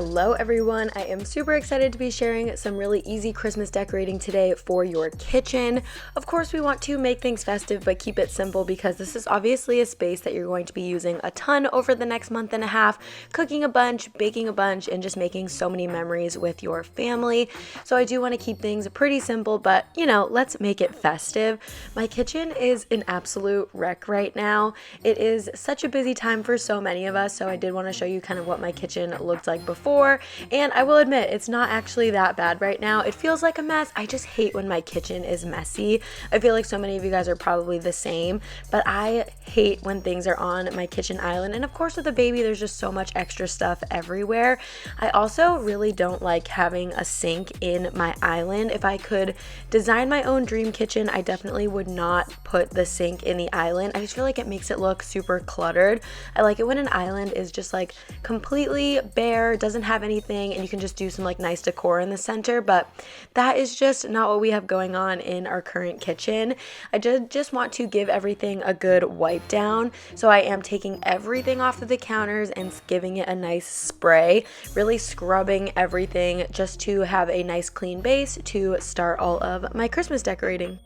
Hello everyone, I am super excited to be sharing some really easy Christmas decorating today for your kitchen. Of course we want to make things festive but keep it simple because this is obviously a space that you're going to be using a ton over the next month and a half, cooking a bunch, baking a bunch, and just making so many memories with your family. So I do want to keep things pretty simple, but let's make it festive. My kitchen is an absolute wreck right now. It is such a busy time for so many of us, so I did want to show you kind of what my kitchen looked like before. And I will admit, it's not actually that bad right now. It feels like a mess. I just hate when my kitchen is messy. I feel like so many of you guys are probably the same, but I hate when things are on my kitchen island. And of course with a baby, there's just so much extra stuff everywhere. I also really don't like having a sink in my island. If I could design my own dream kitchen, I definitely would not put the sink in the island. I just feel like it makes it look super cluttered. I like it when an island is just like completely bare, doesn't have anything, and you can just do some like nice decor in the center, but that is just not what we have going on in our current kitchen. I just want to give everything a good wipe down, so I am taking everything off of the counters and giving it a nice spray, really scrubbing everything just to have a nice clean base to start all of my Christmas decorating.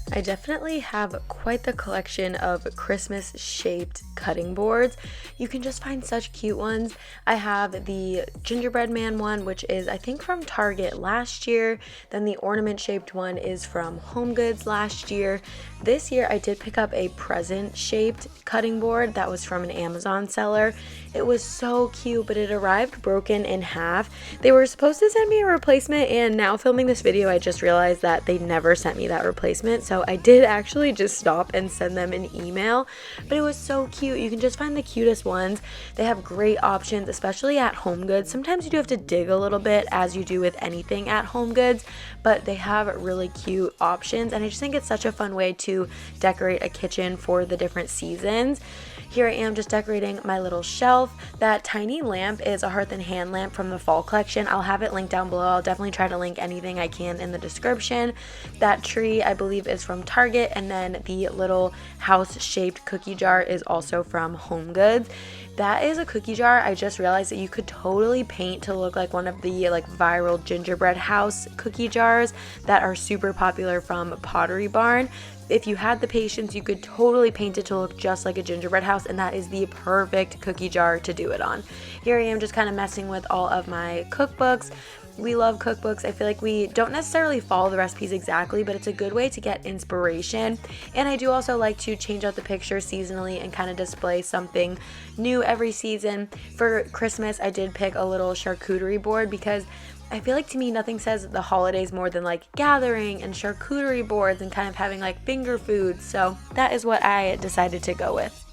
I definitely have quite the collection of Christmas shaped cutting boards. You can just find such cute ones. I have the gingerbread man one, which is I think from Target last year. Then the ornament shaped one is from Home Goods last year. This year I did pick up a present shaped cutting board that was from an Amazon seller. It was so cute, but it arrived broken in half. They were supposed to send me a replacement, and now filming this video I just realized that they never sent me that replacement, so I did actually just stop and send them an email. But it was so cute. You can just find the cutest ones. They have great options, especially at Home Goods. Sometimes you do have to dig a little bit, as you do with anything at Home Goods, but they have really cute options, and I just think it's such a fun way to decorate a kitchen for the different seasons. Here I am just decorating my little shelf. That tiny lamp is a Hearth and Hand lamp from the fall collection. I'll have it linked down below. I'll definitely try to link anything I can in the description. That tree I believe is from Target, and then the little house shaped cookie jar is also from Home Goods. That is a cookie jar. I just realized that you could totally paint to look like one of the like viral gingerbread house cookie jars that are super popular from Pottery Barn. If you had the patience, you could totally paint it to look just like a gingerbread house, and that is the perfect cookie jar to do it on. Here I am just kind of messing with all of my cookbooks. We love cookbooks. I feel like we don't necessarily follow the recipes exactly, but it's a good way to get inspiration. And I do also like to change out the picture seasonally and kind of display something new every season. For Christmas, I did pick a little charcuterie board because I feel like to me nothing says the holidays more than like gathering and charcuterie boards and kind of having like finger foods. So that is what I decided to go with.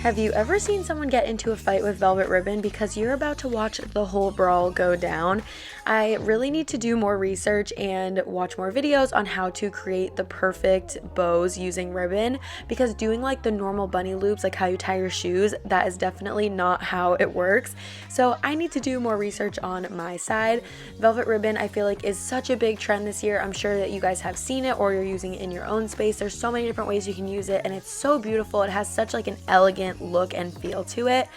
Have you ever seen someone get into a fight with velvet ribbon because you're about to watch the whole brawl go down? I really need to do more research and watch more videos on how to create the perfect bows using ribbon, because doing like the normal bunny loops, like how you tie your shoes, that is definitely not how it works. So I need to do more research on my side. Velvet ribbon I feel like is such a big trend this year. I'm sure that you guys have seen it or you're using it in your own space. There's so many different ways you can use it, and it's so beautiful. It has such like an elegant look and feel to it.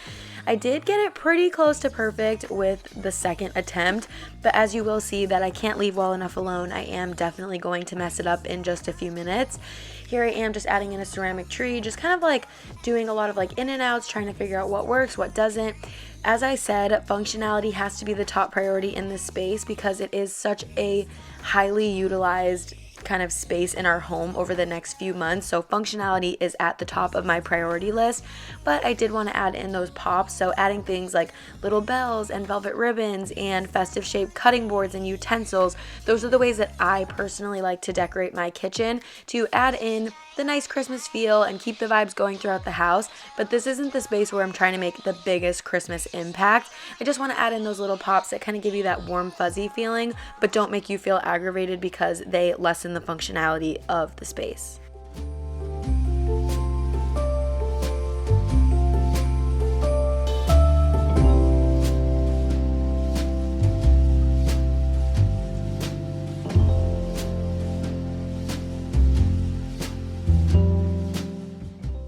I did get it pretty close to perfect with the second attempt, but as you will see that I can't leave well enough alone, I am definitely going to mess it up in just a few minutes. Here I am just adding in a ceramic tree, just kind of like doing a lot of like in and outs, trying to figure out what works, what doesn't. As I said, functionality has to be the top priority in this space because it is such a highly utilized kind of space in our home over the next few months, so functionality is at the top of my priority list. But I did want to add in those pops, so adding things like little bells and velvet ribbons and festive shaped cutting boards and utensils. Those are the ways that I personally like to decorate my kitchen, to add in the nice Christmas feel and keep the vibes going throughout the house. But this isn't the space where I'm trying to make the biggest Christmas impact. I just want to add in those little pops that kind of give you that warm fuzzy feeling, but don't make you feel aggravated because they lessen the functionality of the space.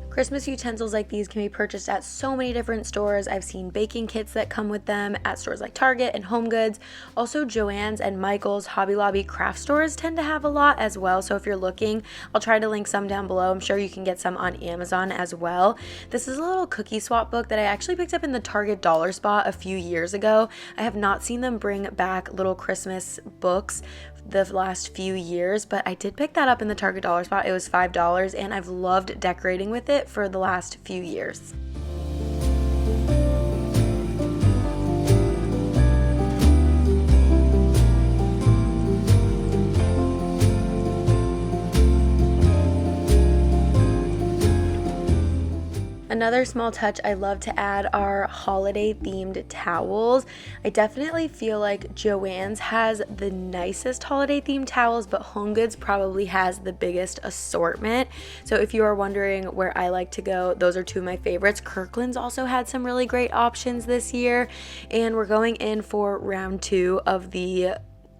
Christmas utensils like these can be purchased at so many different stores. I've seen baking kits that come with them at stores like Target and Home Goods. Also, Joann's and Michael's, Hobby Lobby craft stores tend to have a lot as well. So if you're looking, I'll try to link some down below. I'm sure you can get some on Amazon as well. This is a little cookie swap book that I actually picked up in the Target dollar spot a few years ago. I have not seen them bring back little Christmas books the last few years, but I did pick that up in the Target dollar spot. It was $5 and I've loved decorating with it for the last few years. Another small touch I love to add are holiday themed towels. I definitely feel like Joann's has the nicest holiday themed towels, but Home Goods probably has the biggest assortment. So if you are wondering where I like to go, those are two of my favorites. Kirkland's also had some really great options this year, and we're going in for round 2 of the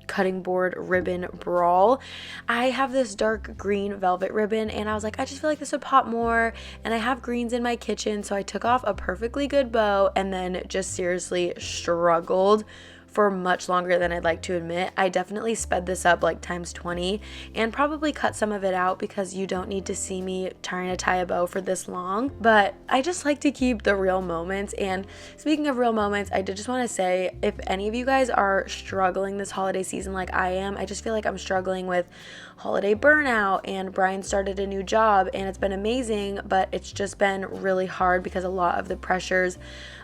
cutting board ribbon brawl. I have this dark green velvet ribbon and I was like, I just feel like this would pop more, and I have greens in my kitchen, so I took off a perfectly good bow and then just seriously struggled for much longer than I'd like to admit. I definitely sped this up like times 20 and probably cut some of it out because you don't need to see me trying to tie a bow for this long, but I just like to keep the real moments. And speaking of real moments, I did just want to say, if any of you guys are struggling this holiday season like I am, I just feel like I'm struggling with holiday burnout, and Brian started a new job and it's been amazing, but it's just been really hard because a lot of the pressures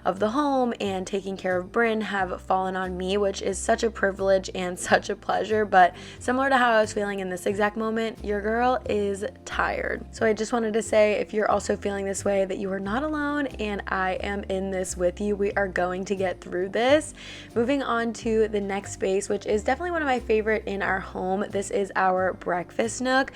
of the home and taking care of Bryn have fallen on me, which is such a privilege and such a pleasure. But similar to how I was feeling in this exact moment, your girl is tired. So I just wanted to say, if you're also feeling this way, that you are not alone and I am in this with you. We are going to get through this. Moving on to the next space, which is definitely one of my favorite in our home. This is our breakfast nook.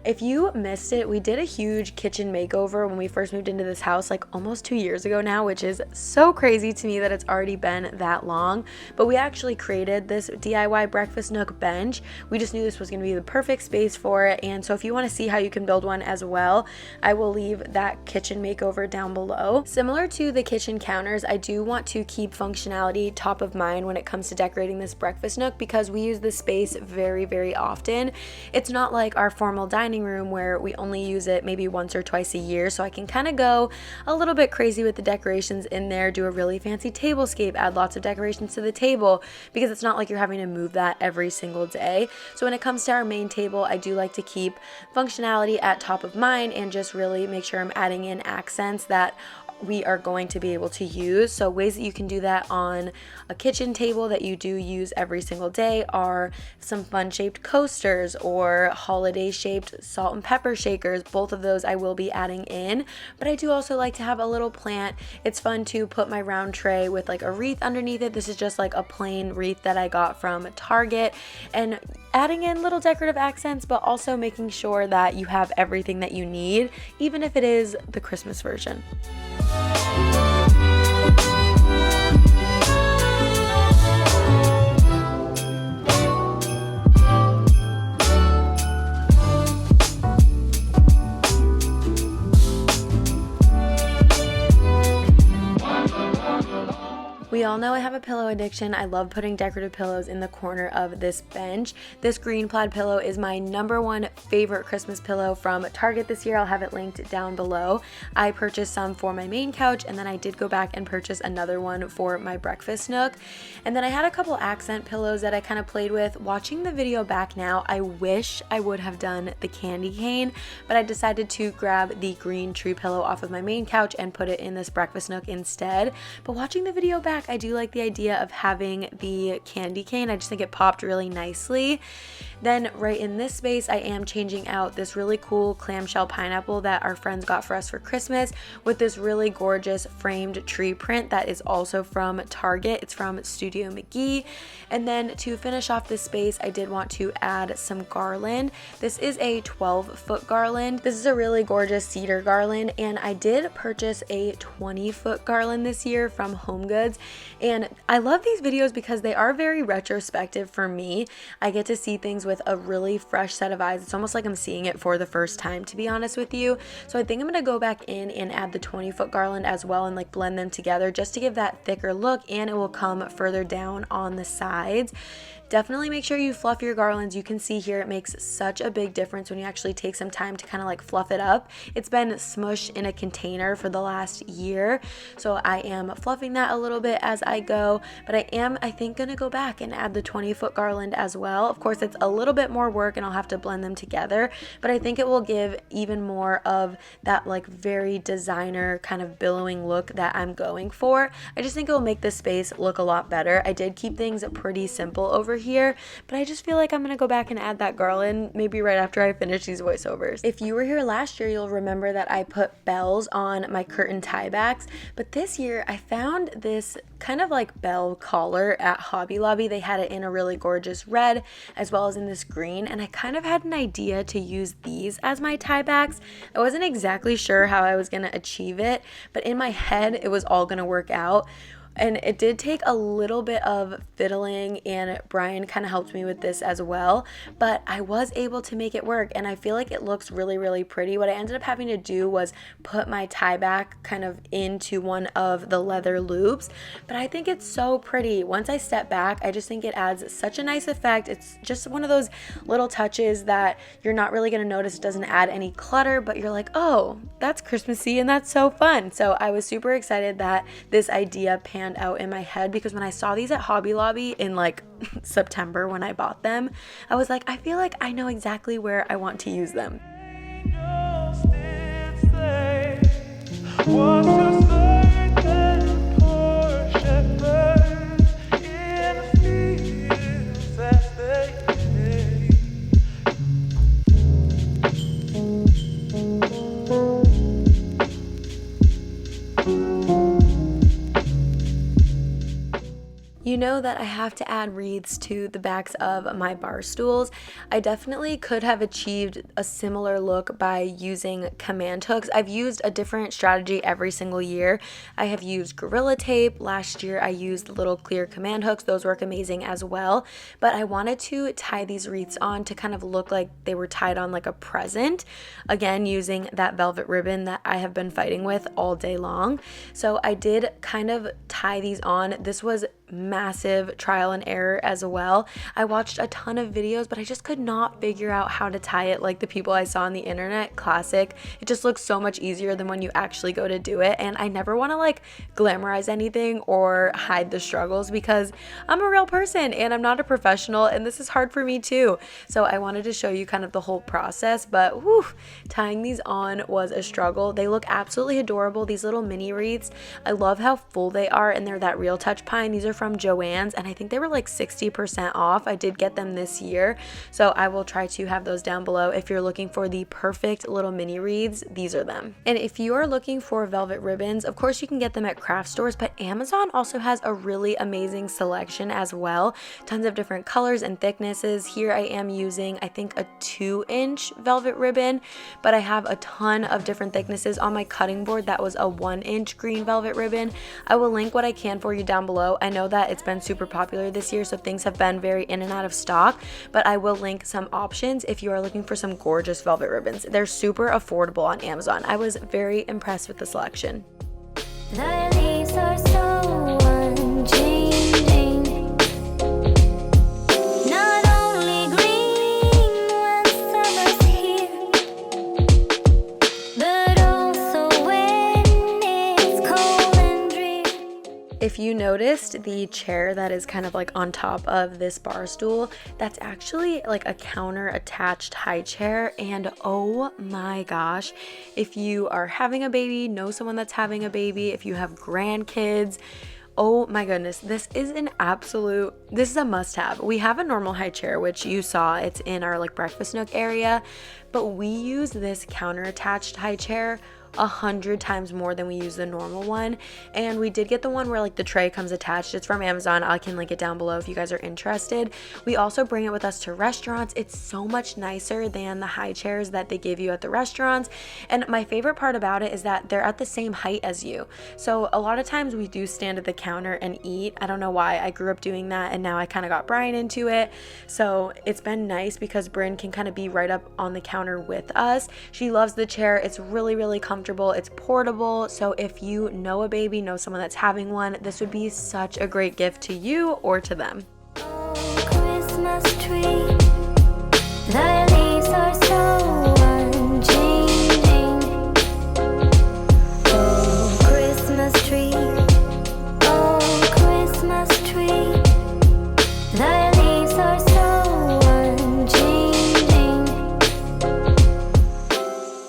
If you missed it, we did a huge kitchen makeover when we first moved into this house like almost 2 years ago now, which is so crazy to me that it's already been that long. But we actually created this DIY breakfast nook bench. We just knew this was going to be the perfect space for it, and so if you want to see how you can build one as well, I will leave that kitchen makeover down below. Similar to the kitchen counters, I do want to keep functionality top of mind when it comes to decorating this breakfast nook because we use this space very, very often. It's not like our formal dining room where we only use it maybe once or twice a year, so I can kind of go a little bit crazy with the decorations in there, do a really fancy tablescape, add lots of decorations to the table, because it's not like you're having to move that every single day. So when it comes to our main table, I do like to keep functionality at top of mind and just really make sure I'm adding in accents that we are going to be able to use. So ways that you can do that on a kitchen table that you do use every single day are some fun shaped coasters or holiday shaped salt and pepper shakers. Both of those I will be adding in, but I do also like to have a little plant. It's fun to put my round tray with like a wreath underneath it. This is just like a plain wreath that I got from Target, and adding in little decorative accents, but also making sure that you have everything that you need, even if it is the Christmas version. We We all know I have a pillow addiction. I love putting decorative pillows in the corner of this bench. This green plaid pillow is my #1 favorite Christmas pillow from Target this year. I'll have it linked down below. I purchased some for my main couch, and then I did go back and purchase another one for my breakfast nook. And then I had a couple accent pillows that I kind of played with. Watching the video back now, I wish I would have done the candy cane, but I decided to grab the green tree pillow off of my main couch and put it in this breakfast nook instead. But watching the video back, I do like the idea of having the candy cane. I just think it popped really nicely. Then right in this space, I am changing out this really cool clamshell pineapple that our friends got for us for Christmas with this really gorgeous framed tree print that is also from Target. It's from Studio McGee. And then to finish off this space, I did want to add some garland. This is a 12-foot garland. This is a really gorgeous cedar garland, and I did purchase a 20-foot garland this year from HomeGoods. And I love these videos because they are very retrospective for me. I get to see things with a really fresh set of eyes. It's almost like I'm seeing it for the first time, to be honest with you. So I think I'm gonna go back in and add the 20-foot garland as well and like blend them together just to give that thicker look, and it will come further down on the sides. Definitely make sure you fluff your garlands. You can see here it makes such a big difference when you actually take some time to kind of like fluff it up. It's been smushed in a container for the last year, so I am fluffing that a little bit as I go, but I think gonna go back and add the 20-foot garland as well. Of course, it's a little bit more work and I'll have to blend them together, but I think it will give even more of that like very designer kind of billowing look that I'm going for. I just think it will make this space look a lot better. I did keep things pretty simple over here, but I just feel like I'm gonna go back and add that garland maybe right after I finish these voiceovers. If you were here last year, you'll remember that I put bells on my curtain tie backs, but this year I found this kind of like bell collar at Hobby Lobby. They had it in a really gorgeous red as well as in this green, and I kind of had an idea to use these as my tie backs. I wasn't exactly sure how I was gonna achieve it, but in my head it was all gonna work out. And it did take a little bit of fiddling, and Brian kind of helped me with this as well, but I was able to make it work, and I feel like it looks really, really pretty. What I ended up having to do was put my tie back kind of into one of the leather loops, but I think it's so pretty. Once I step back, I just think it adds such a nice effect. It's just one of those little touches that you're not really going to notice. It doesn't add any clutter, but you're like, oh, that's Christmassy and that's so fun. So I was super excited that this idea panned out in my head, because when I saw these at Hobby Lobby in like September when I bought them, I was like, I feel like I know exactly where I want to use them. You know that I have to add wreaths to the backs of my bar stools. I definitely could have achieved a similar look by using command hooks. I've used a different strategy every single year. I have used Gorilla Tape. Last year I used little clear command hooks. Those work amazing as well. But I wanted to tie these wreaths on to kind of look like they were tied on like a present. Again, using that velvet ribbon that I have been fighting with all day long. So I did kind of tie these on. This was massive trial and error as well. I watched a ton of videos, but I just could not figure out how to tie it like the people I saw on the internet. Classic. It just looks so much easier than when you actually go to do it, and I never want to like glamorize anything or hide the struggles, because I'm a real person and I'm not a professional, and this is hard for me too. So I wanted to show you kind of the whole process, but whew, tying these on was a struggle. They look absolutely adorable, these little mini wreaths. I love how full they are, and they're that real touch pine. These are from Joann's, and I think they were like 60% off. I did get them this year, so I will try to have those down below. If you're looking for the perfect little mini wreaths, these are them. And if you are looking for velvet ribbons, of course you can get them at craft stores, but Amazon also has a really amazing selection as well. Tons of different colors and thicknesses. Here I am using, I think, a 2-inch velvet ribbon, but I have a ton of different thicknesses on my cutting board. That was a 1-inch green velvet ribbon. I will link what I can for you down below. I know that it's been super popular this year, so things have been very in and out of stock, but I will link some options if you are looking for some gorgeous velvet ribbons. They're super affordable on Amazon. I was very impressed with the selection. The leaves are so unchanged. If you noticed the chair that is kind of like on top of this bar stool, that's actually like a counter attached high chair. And oh my gosh, if you are having a baby, know someone that's having a baby, if you have grandkids, oh my goodness, this is a must-have. We have a normal high chair, which you saw, it's in our like breakfast nook area, but we use this counter attached high chair 100 times more than we use the normal one. And we did get the one where like the tray comes attached. It's from Amazon. I can link it down below if you guys are interested. We also bring it with us to restaurants. It's so much nicer than the high chairs that they give you at the restaurants. And my favorite part about it is that they're at the same height as you. So a lot of times we do stand at the counter and eat. I don't know why. I grew up doing that and now I kind of got Brian into it. So it's been nice because Bryn can kind of be right up on the counter with us. She loves the chair. It's really, really comfortable. It's portable. So if you know a baby, know someone that's having one, this would be such a great gift to you or to them. Christmas tree, the leaves are so unchanging. Oh, Christmas tree, oh, Christmas tree, the leaves are so unchanging.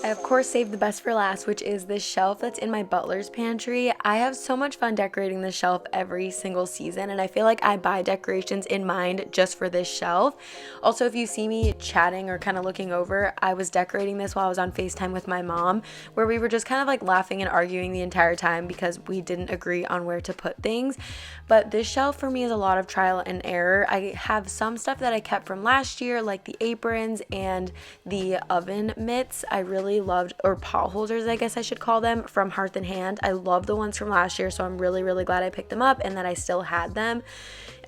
I of course saved the best for last, which is this shelf that's in my butler's pantry. I have so much fun decorating this shelf every single season, and I feel like I buy decorations in mind just for this shelf. Also, if you see me chatting or kind of looking over, I was decorating this while I was on FaceTime with my mom, where we were just kind of like laughing and arguing the entire time because we didn't agree on where to put things. But this shelf for me is a lot of trial and error. I have some stuff that I kept from last year, like the aprons and the oven mitts. I really loved, or pot holders I guess I should call them, from Hearth and Hand. I love the ones from last year, so I'm really, really glad I picked them up and that I still had them.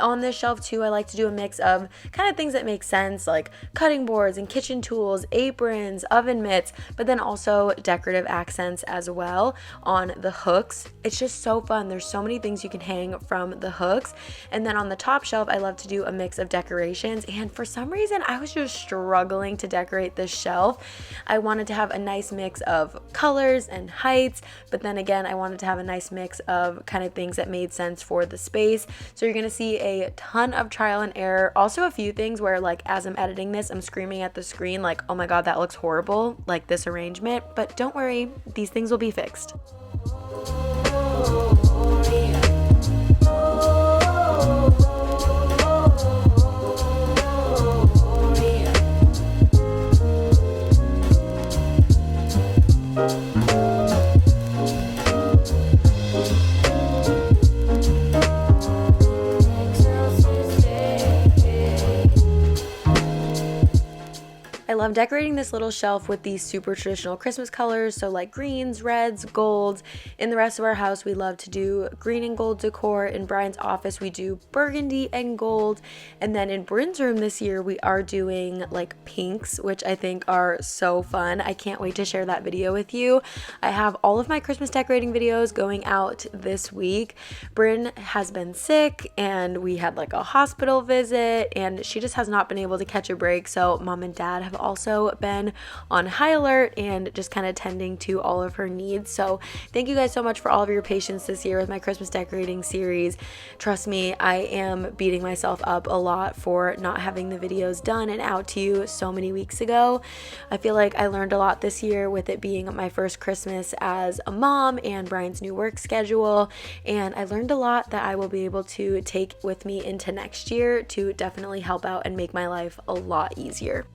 On this shelf too, I like to do a mix of kind of things that make sense, like cutting boards and kitchen tools, aprons, oven mitts, but then also decorative accents as well on the hooks. It's just so fun. There's so many things you can hang from the hooks. And then on the top shelf, I love to do a mix of decorations. And for some reason, I was just struggling to decorate this shelf. I wanted to have a nice mix of colors and heights, but then again, I wanted to have a nice mix of kind of things that made sense for the space. So you're going to see a ton of trial and error. Also a few things where, like, as I'm editing this, I'm screaming at the screen like, oh my god, that looks horrible, like this arrangement. But don't worry, these things will be fixed. I love decorating this little shelf with these super traditional Christmas colors, so like greens, reds, golds. In the rest of our house, we love to do green and gold decor. In Brian's office, we do burgundy and gold. And then in Bryn's room this year, we are doing like pinks, which I think are so fun. I can't wait to share that video with you. I have all of my Christmas decorating videos going out this week. Bryn has been sick and we had like a hospital visit and she just has not been able to catch a break. So mom and dad have also been on high alert and just kind of tending to all of her needs. So thank you guys so much for all of your patience this year with my Christmas decorating series. Trust me, I am beating myself up a lot for not having the videos done and out to you so many weeks ago. I feel like I learned a lot this year with it being my first Christmas as a mom and Brian's new work schedule, and I learned a lot that I will be able to take with me into next year to definitely help out and make my life a lot easier.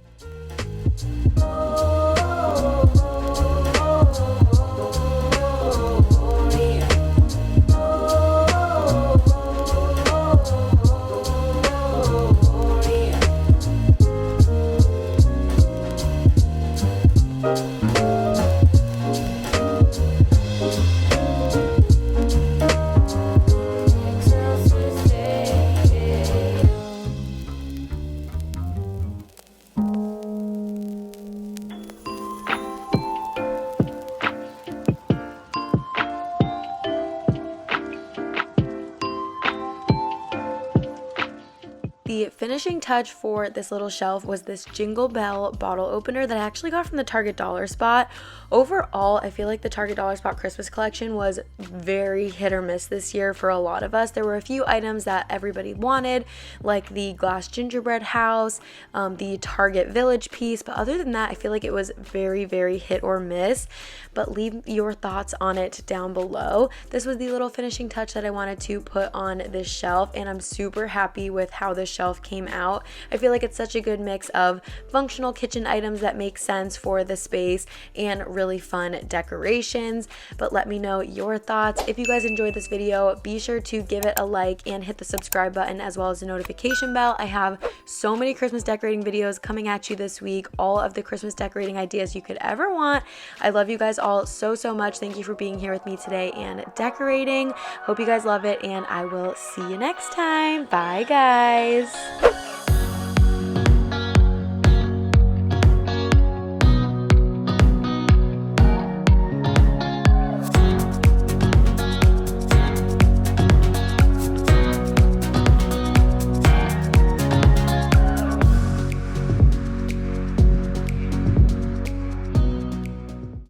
the finishing touch for this little shelf was this Jingle Bell bottle opener that I actually got from the Target Dollar Spot. Overall, I feel like the Target Dollar Spot Christmas collection was very hit or miss this year for a lot of us. There were a few items that everybody wanted, like the glass gingerbread house, the Target Village piece, but other than that, I feel like it was very, very hit or miss. But leave your thoughts on it down below. This was the little finishing touch that I wanted to put on this shelf, and I'm super happy with how this shelf came out. I feel like it's such a good mix of functional kitchen items that make sense for the space and really fun decorations. But let me know your thoughts. If you guys enjoyed this video, be sure to give it a like and hit the subscribe button as well as the notification bell. I have so many Christmas decorating videos coming at you this week, all of the Christmas decorating ideas you could ever want. I love you guys all so much. Thank you for being here with me today and decorating. Hope you guys love it, and I will see you next time. Bye guys.